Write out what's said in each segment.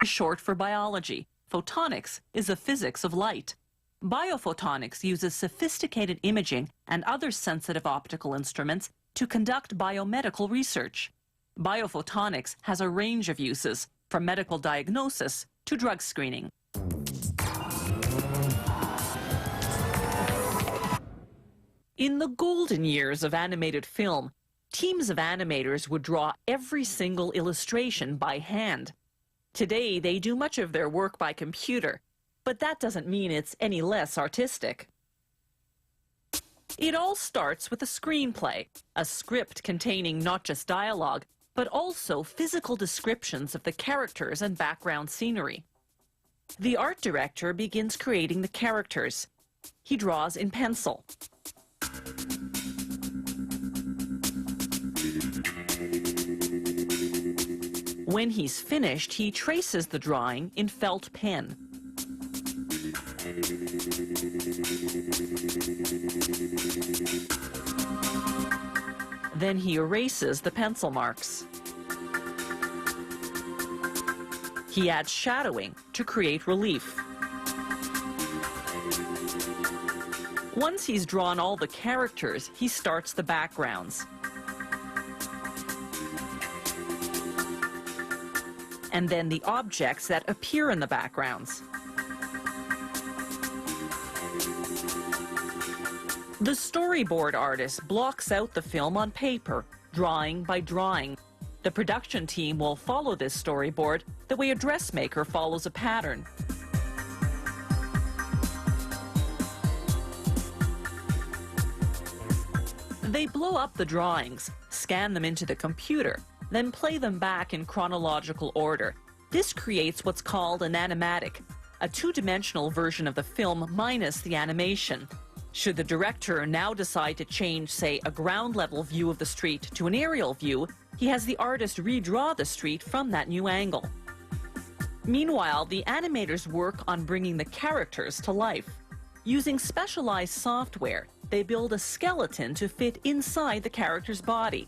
is short for biology. Photonics is the physics of light. Biophotonics uses sophisticated imaging and other sensitive optical instruments to conduct biomedical research. Biophotonics has a range of uses, from medical diagnosis to drug screening. In the golden years of animated film, teams of animators would draw every single illustration by hand. Today, they do much of their work by computer, but that doesn't mean it's any less artistic. It all starts with a screenplay, a script containing not just dialogue, but also physical descriptions of the characters and background scenery. The art director begins creating the characters. He draws in pencil. When he's finished, he traces the drawing in felt pen. Then he erases the pencil marks. He adds shadowing to create relief. Once he's drawn all the characters, he starts the backgrounds. And then the objects that appear in the backgrounds. The storyboard artist blocks out the film on paper, drawing by drawing. The production team will follow this storyboard the way a dressmaker follows a pattern. They blow up the drawings, scan them into the computer, then play them back in chronological order. This creates what's called an animatic, a two-dimensional version of the film minus the animation. Should the director now decide to change, say, a ground-level view of the street to an aerial view, he has the artist redraw the street from that new angle. Meanwhile, the animators work on bringing the characters to life. Using specialized software, they build a skeleton to fit inside the character's body.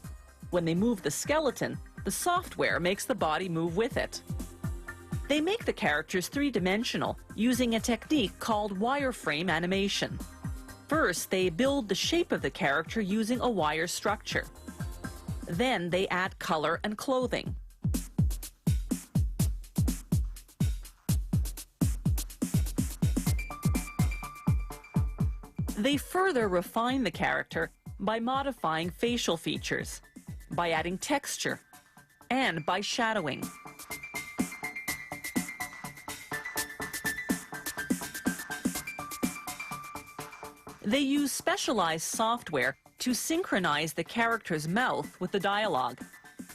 When they move the skeleton, the software makes the body move with it. They make the characters three-dimensional using a technique called wireframe animation. First, they build the shape of the character using a wire structure. Then they add color and clothing. They further refine the character by modifying facial features, by adding texture, and by shadowing. They use specialized software to synchronize the character's mouth with the dialogue.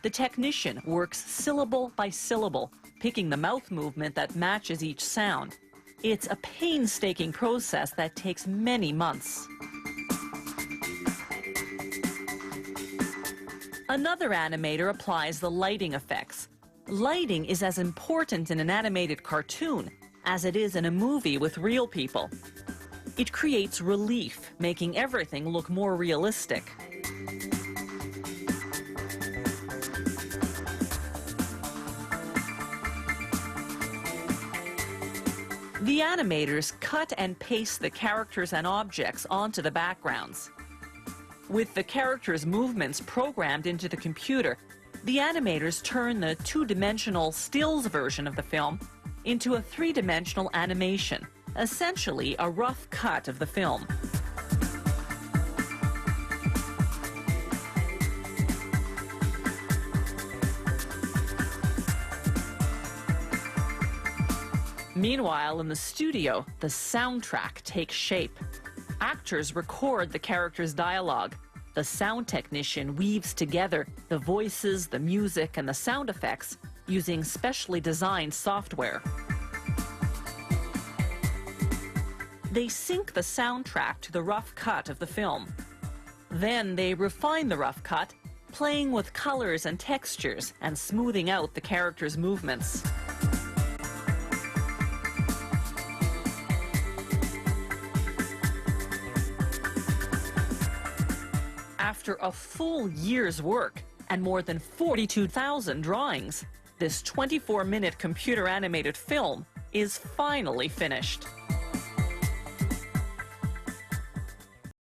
The technician works syllable by syllable, picking the mouth movement that matches each sound. It's a painstaking process that takes many months. Another animator applies the lighting effects. Lighting is as important in an animated cartoon as it is in a movie with real people. It creates relief, making everything look more realistic. The animators cut and paste the characters and objects onto the backgrounds. With the characters' movements programmed into the computer, the animators turn the two-dimensional stills version of the film into a three-dimensional animation, essentially a rough cut of the film. Meanwhile, in the studio, the soundtrack takes shape. Actors record the characters' dialogue. The sound technician weaves together the voices, the music, and the sound effects using specially designed software. They sync the soundtrack to the rough cut of the film. Then they refine the rough cut, playing with colors and textures and smoothing out the characters' movements. After a full year's work and more than 42,000 drawings, This 24-minute computer-animated film is finally finished.